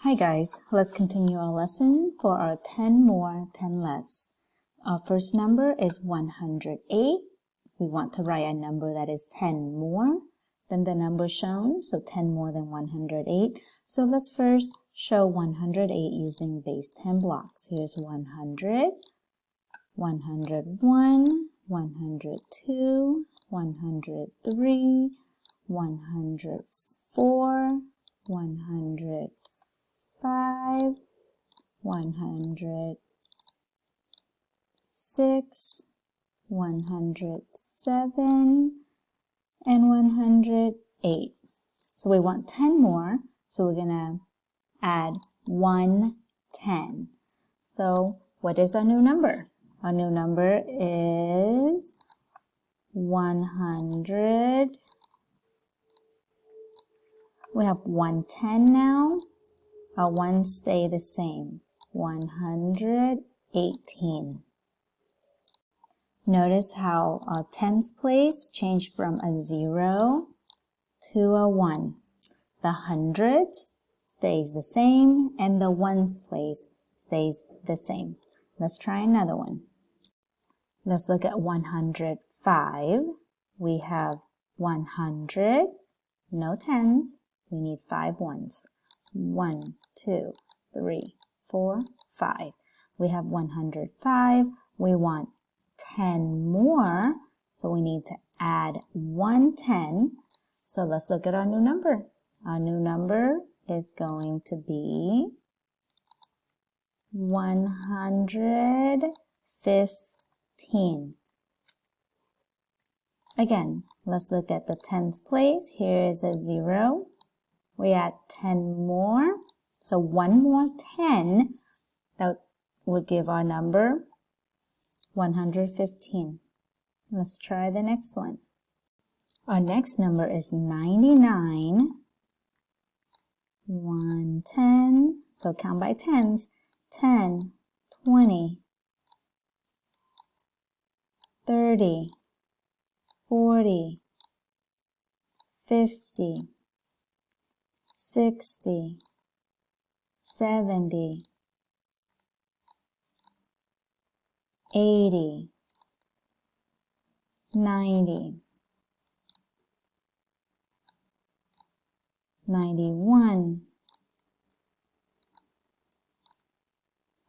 Hi guys, let's continue our lesson for our 10 more, 10 less. Our first number is 108. We want to write a number that is 10 more than the number shown, so 10 more than 108. So let's first show 108 using base 10 blocks. Here's 100, 101, 102, 103, 104, 105, 106, 107, and 108. So we want 10 more, so we're going to add 110. So what is our new number? Our new number is 100. We have 110 now. Our ones stay the same. 118. Notice how our tens place changed from a 0 to a 1. The hundreds stays the same and the ones place stays the same. Let's try another one. Let's look at 105. We have 100, no tens. We need 5 ones. 1, 2, 3, 4, 5. We have 105. We want 10 more, so we need to add 110. So let's look at our new number. Our new number is going to be 115. Again, let's look at the tens place. Here is a 0. We add 10 more, so one more 10, that would give our number 115. Let's try the next one. Our next number is 99, 110, so count by tens, 10, 20, 30, 40, 50, 60, 70, 80, 90, 91,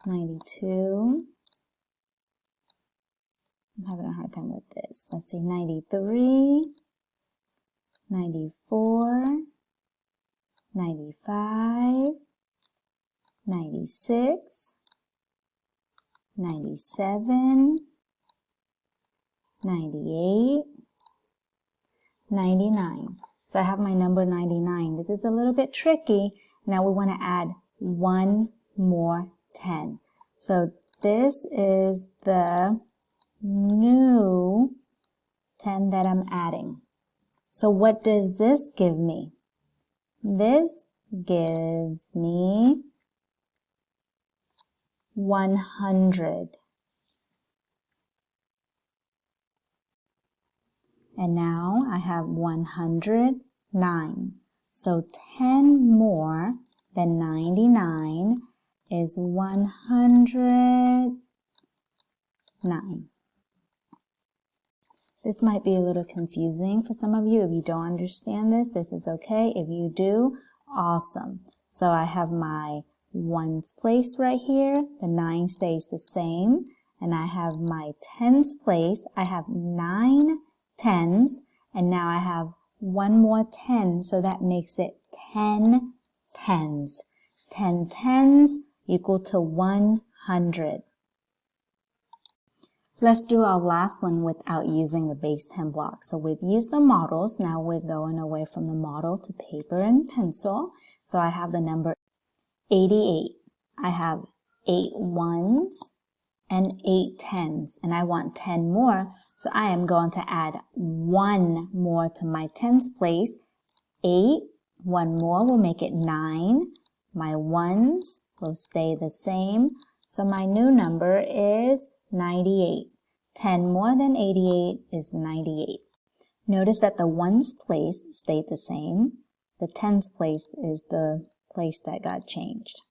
92, I'm having a hard time with this. Let's see, 93, 94, 95, 96, 97, 98, 99. So I have my number 99. This is a little bit tricky. Now we want to add one more 10. So this is the new 10 that I'm adding. So what does this give me? This gives me 100. And now I have 109. So 10 more than 99 is 109. This might be a little confusing for some of you. If you don't understand this, this is okay. If you do, awesome. So I have my ones place right here. The 9 stays the same. And I have my tens place. I have 9 tens. And now I have one more 10. So that makes it 10 tens. 10 tens equal to 100. Let's do our last one without using the base 10 blocks. So we've used the models. Now we're going away from the model to paper and pencil. So I have the number 88. I have 8 ones and 8 tens. And I want 10 more. So I am going to add 1 more to my tens place. 8. 1 more will make it 9. My ones will stay the same. So my new number is 98. 10 more than 88 is 98. Notice that the ones place stayed the same. The tens place is the place that got changed.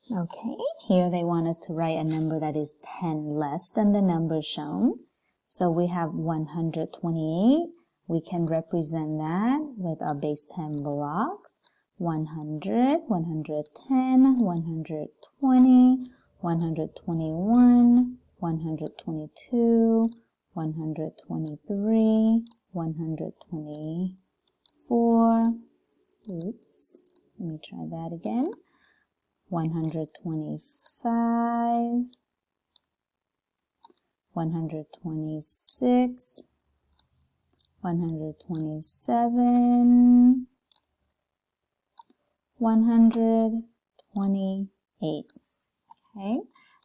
Okay, here they want us to write a number that is 10 less than the number shown. So we have 128. We can represent that with our base 10 blocks. 100, 110, 120, 121, 122, 123, 124. Oops, let me try that again. 125, 126, 127, 128. Okay,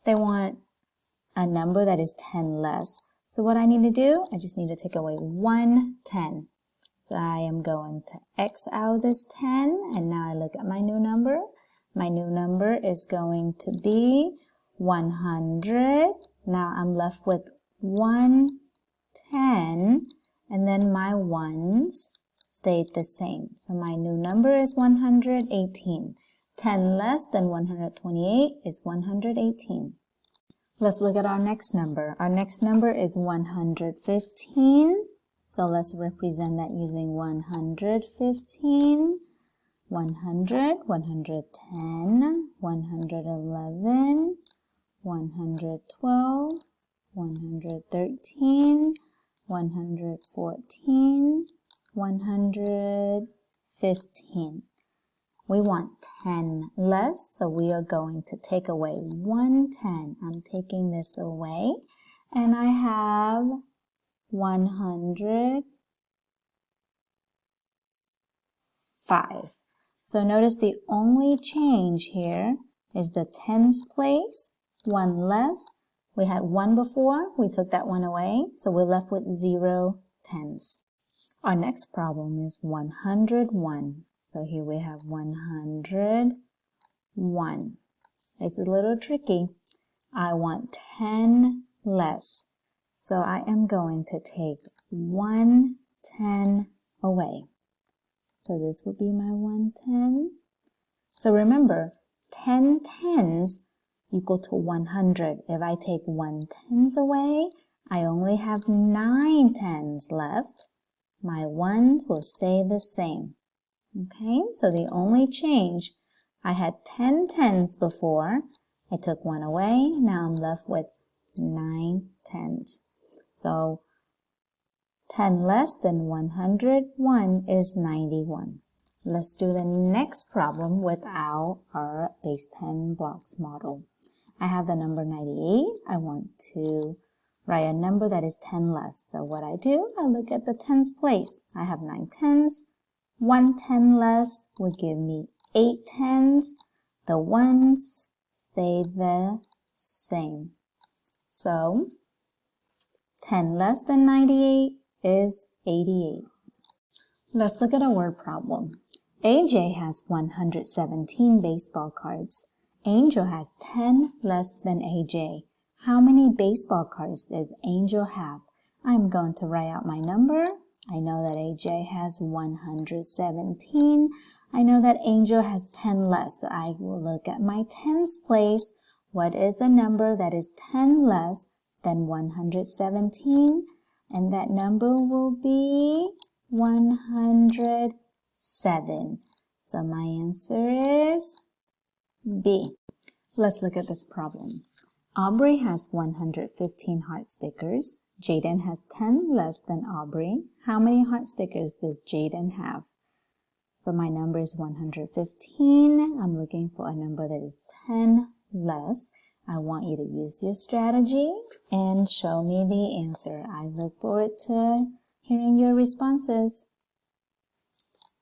they want a number that is 10 less. So what I need to do, I just need to take away one 10. So I am going to X out this 10, and now I look at my new number. My new number is going to be 100. Now I'm left with 110, and then my ones stayed the same. So my new number is 118. 10 less than 128 is 118. Let's look at our next number. Our next number is 115. So let's represent that using 115. 100, 110, 111, 112, 113, 114, 115. We want 10 less, so we are going to take away 110. I'm taking this away, and I have 105. So notice the only change here is the tens place, one less. We had one before, we took that one away, so we're left with 0 tens. Our next problem is 101. So here we have 101. It's a little tricky. I want 10 less. So I am going to take 110 away. So this would be my 110. So remember, 10 tens equal to 100. If I take 1 tens away, I only have 9 tens left. My ones will stay the same. Okay, so the only change, I had 10 tens before. I took one away. Now I'm left with 9 tens. So 10 less than 101 is 91. Let's do the next problem without our base 10 blocks model. I have the number 98. I want to write a number that is 10 less. So what I do, I look at the tens place. I have 9 tens. 1 10 less would give me 8 tens. The ones stay the same. So 10 less than 98 is 88. Let's look at a word problem. AJ has 117 baseball cards. Angel has 10 less than AJ. How many baseball cards does Angel have? I'm going to write out my number. I know that AJ has 117. I know that Angel has 10 less, so I will look at my tens place. What is a number that is 10 less than 117? And that number will be 107. So my answer is B. Let's look at this problem. Aubrey has 115 heart stickers. Jaden has 10 less than Aubrey. How many heart stickers does Jaden have? So my number is 115. I'm looking for a number that is 10 less. I want you to use your strategy and show me the answer. I look forward to hearing your responses.